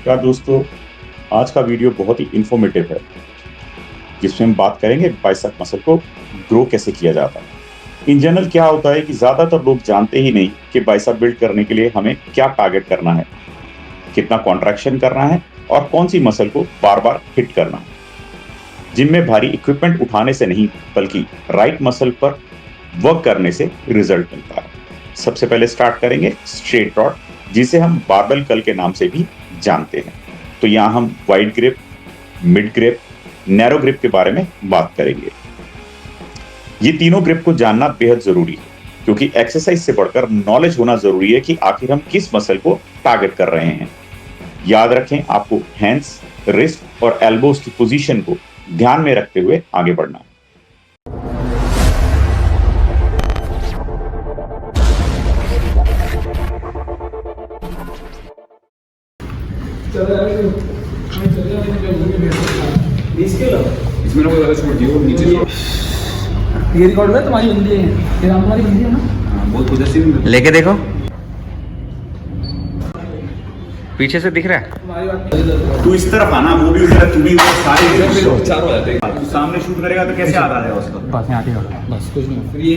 नमस्कार दोस्तों। आज का वीडियो बहुत ही इंफॉर्मेटिव है, जिसमें हम बात करेंगे बाइसेप मसल को ग्रो कैसे किया जाता है। इन जनरल क्या होता है कि ज्यादातर लोग जानते ही नहीं कि बाइसेप बिल्ड करने के लिए हमें क्या टारगेट करना है, कितना कॉन्ट्रैक्शन करना है और कौन सी मसल को बार बार हिट करना है। जिम में भारी इक्विपमेंट उठाने से नहीं, बल्कि राइट मसल पर वर्क करने से रिजल्ट मिलता है। सबसे पहले स्टार्ट करेंगे स्ट्रेट रॉड, जिसे हम बारबेल कर्ल के नाम से भी जानते हैं। तो यहाँ हम wide grip, mid grip, narrow grip के बारे में बात करेंगे। ये तीनों ग्रिप को जानना बेहद जरूरी है, क्योंकि एक्सरसाइज से बढ़कर नॉलेज होना जरूरी है कि आखिर हम किस मसल को टारगेट कर रहे हैं। याद रखें, आपको हैंड्स, रिस्ट और एल्बोज की पोजीशन को ध्यान में रखते हुए आगे बढ़ना है। इसमें ना वो छोड़ दियो नीचे। ये रिकॉर्ड है तुम्हारी बंदी है, फिर हमारी बंदी है ना। बहुत पॉजिटिव लेके देखो, पीछे से दिख रहा है। तुम्हारी बात तू इस तरफ आना, वो भी उधर, तू भी उधर, सारे चार हो जाते हैं। तू सामने शूट करेगा तो कैसे आ रहा है उसका। बस यहाँ आते बस कुछ नहीं। फिर ये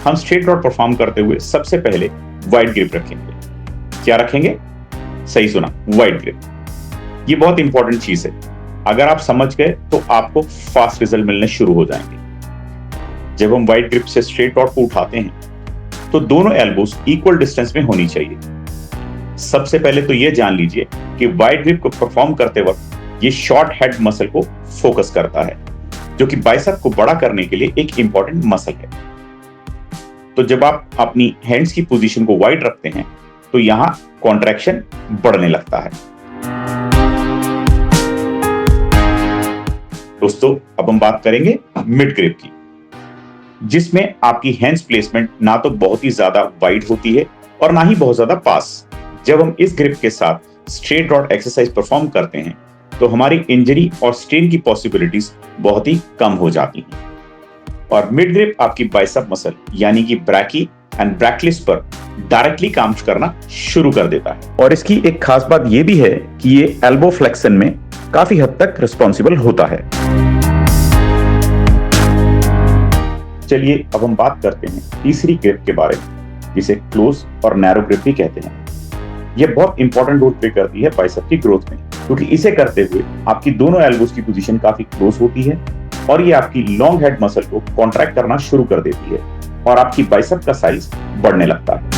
हम स्ट्रेट रॉड परफॉर्म करते हुए सबसे पहले वाइड ग्रिप रखेंगे। क्या रखेंगे? सही सुना, वाइड ग्रिप। ये बहुत इंपॉर्टेंट चीज है। अगर आप समझ गए तो आपको फास्ट रिजल्ट मिलने शुरू हो जाएंगे। जब हम वाइड ग्रिप से स्ट्रेट रॉड को उठाते हैं तो दोनों एल्बोज इक्वल डिस्टेंस में होनी चाहिए। सबसे पहले तो यह जान लीजिए कि वाइड ग्रिप को परफॉर्म करते वक्त ये शॉर्ट हेड मसल को फोकस करता है, जो कि बाइसेप को बड़ा करने के लिए एक इंपॉर्टेंट मसल है। तो जब आप अपनी हैंड्स की पोजीशन को वाइड रखते हैं तो यहां कॉन्ट्रैक्शन बढ़ने लगता है। दोस्तों, अब हम बात करेंगे मिड ग्रिप की, जिसमें आपकी हैंड्स प्लेसमेंट ना तो बहुत ही ज्यादा वाइड होती है और ना ही बहुत ज्यादा पास। जब हम इस ग्रिप के साथ स्ट्रेट रॉड एक्सरसाइज परफॉर्म करते हैं तो हमारी इंजरी और स्ट्रेन की पॉसिबिलिटीज बहुत ही कम हो जाती हैं। और मिड ग्रिप आपकी बाइसेप मसल यानी कि ब्रैकी एंड ब्रैकिलिस पर डायरेक्टली काम करना शुरू कर देता है। और इसकी एक खास बात यह भी है कि ये एल्बो फ्लेक्शन में काफी हद तक रिस्पॉन्सिबल होता है। चलिए अब हम बात करते हैं तीसरी ग्रिप के बारे में, जिसे क्लोज और नैरो ग्रिप भी कहते हैं। यह बहुत इंपॉर्टेंट रोल प्ले करती है बाइसेप की ग्रोथ में, क्योंकि इसे करते हुए आपकी दोनों एल्बोज की पोजीशन काफी क्लोज होती है और ये आपकी लॉन्ग हेड मसल को कॉन्ट्रैक्ट करना शुरू कर देती है और आपकी बाइसेप का साइज बढ़ने लगता है।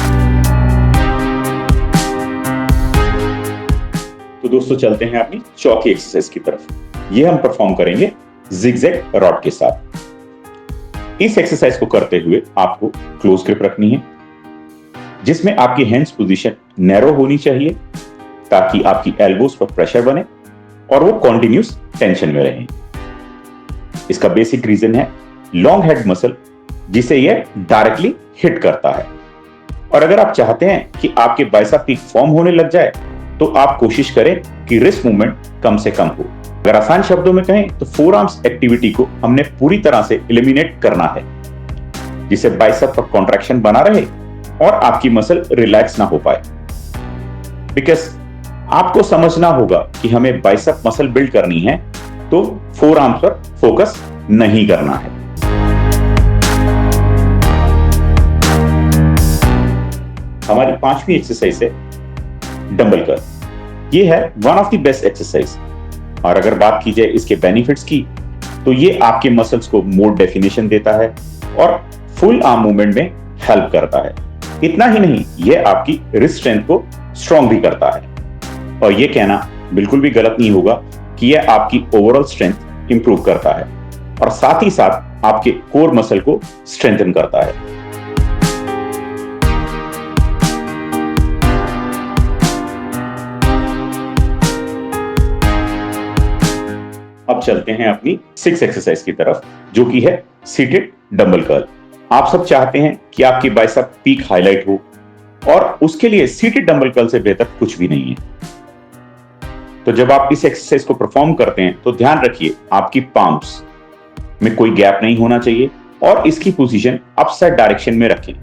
तो दोस्तों, चलते हैं अपनी चौथी एक्सरसाइज की तरफ। ये हम परफॉर्म करेंगे जिगजैग रॉड के साथ। इस एक्सरसाइज को करते हुए आपको क्लोज ग्रिप रखनी है, जिसमें आपकी हैंड्स पोजीशन नैरो होनी चाहिए ताकि आपकी एल्बोज पर प्रेशर बने और वो कॉन्टिन्यूस टेंशन में रहें। इसका बेसिक रीजन है लॉन्ग हेड मसल, जिसे यह डायरेक्टली हिट करता है। और अगर आप चाहते हैं कि आपके बाइसेप पीक फॉर्म होने लग जाए तो आप कोशिश करें कि रिस्ट मूवमेंट कम से कम हो। अगर आसान शब्दों में कहें तो फोर आर्म्स एक्टिविटी को हमने पूरी तरह से एलिमिनेट करना है, जिससे बाइसेप पर कॉन्ट्रैक्शन बना रहे और आपकी मसल रिलैक्स ना हो पाए। बिकॉज आपको समझना होगा कि हमें बाइसेप मसल बिल्ड करनी है तो फोर आर्म्स पर फोकस नहीं करना है। हमारी पांचवी एक्सरसाइज है डंबल कर्ल। ये है one of the best exercise, और अगर बात की जाए इसके बेनिफिट्स की तो ये आपके मसल्स को मोर डेफिनेशन देता है और फुल आर्म मूवमेंट में हेल्प करता है। इतना ही नहीं, ये आपकी रिस्ट स्ट्रेंथ को स्ट्रॉन्ग भी करता है। और ये कहना बिल्कुल भी गलत नहीं होगा कि यह आपकी ओवरऑल स्ट्रेंथ इंप्रूव करता है और साथ ही साथ आपके कोर मसल को स्ट्रेंथन करता है। अब चलते हैं अपनी सिक्स एक्सरसाइज की तरफ, जो कि है सीटेड डंबल कर्ल। आप सब चाहते हैं कि आपकी बाइसेप पीक हाईलाइट हो, और उसके लिए सीटेड डंबल कर्ल से बेहतर कुछ भी नहीं है। तो जब आप इस एक्सरसाइज को परफॉर्म करते हैं तो ध्यान रखिए आपकी पाम्स में कोई गैप नहीं होना चाहिए और इसकी पोजीशन अपसाइड डायरेक्शन में रखें।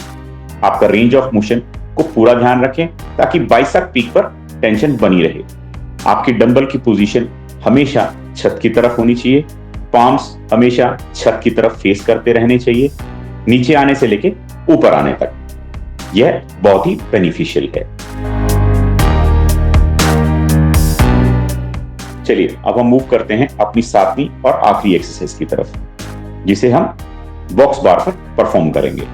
आपका रेंज ऑफ मोशन को पूरा ध्यान रखें ताकि बाइसेप पीक पर टेंशन बनी रहे। आपकी डंबल की पोजीशन हमेशा छत की तरफ होनी चाहिए, पाम्स हमेशा छत की तरफ फेस करते रहने चाहिए, नीचे आने से लेके ऊपर आने तक। यह बहुत ही बेनिफिशियल है। चलिए अब हम मूव करते हैं अपनी 7वीं और आखिरी एक्सरसाइज की तरफ, जिसे हम बॉक्स बार पर परफॉर्म करेंगे।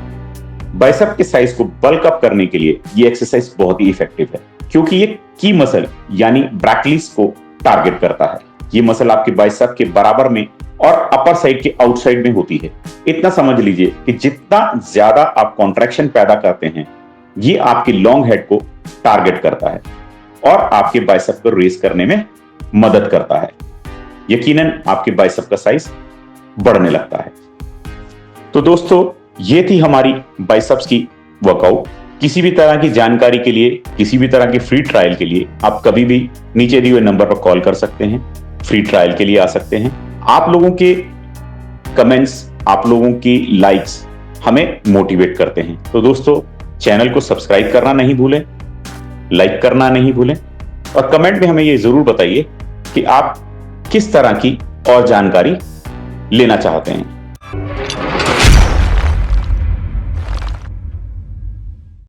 बाइसेप के साइज को बल्क अप करने के लिए ये एक्सरसाइज बहुत ही इफेक्टिव है, क्योंकि ये की मसल यानी ब्रैकियस को टारगेट करता है। ये मसल आपके बाइसेप के बराबर में और अपर साइड के आउटसाइड में होती है। इतना समझ लीजिए कि जितना ज्यादा आप कॉन्ट्रैक्शन पैदा करते हैं, ये आपकी लॉन्ग हेड को टारगेट करता है और आपके बाइसेप को रेज करने में मदद करता है। यकीनन आपके बाइसेप का साइज बढ़ने लगता है। तो दोस्तों, ये थी हमारी बाइसेप्स की वर्कआउट। किसी भी तरह की जानकारी के लिए, किसी भी तरह की फ्री ट्रायल के लिए आप कभी भी नीचे दिए हुए नंबर पर कॉल कर सकते हैं, फ्री ट्रायल के लिए आ सकते हैं। आप लोगों के कमेंट्स, आप लोगों की लाइक्स हमें मोटिवेट करते हैं। तो दोस्तों, चैनल को सब्सक्राइब करना नहीं भूलें, लाइक करना नहीं भूलें और कमेंट में हमें ये जरूर बताइए कि आप किस तरह की और जानकारी लेना चाहते हैं।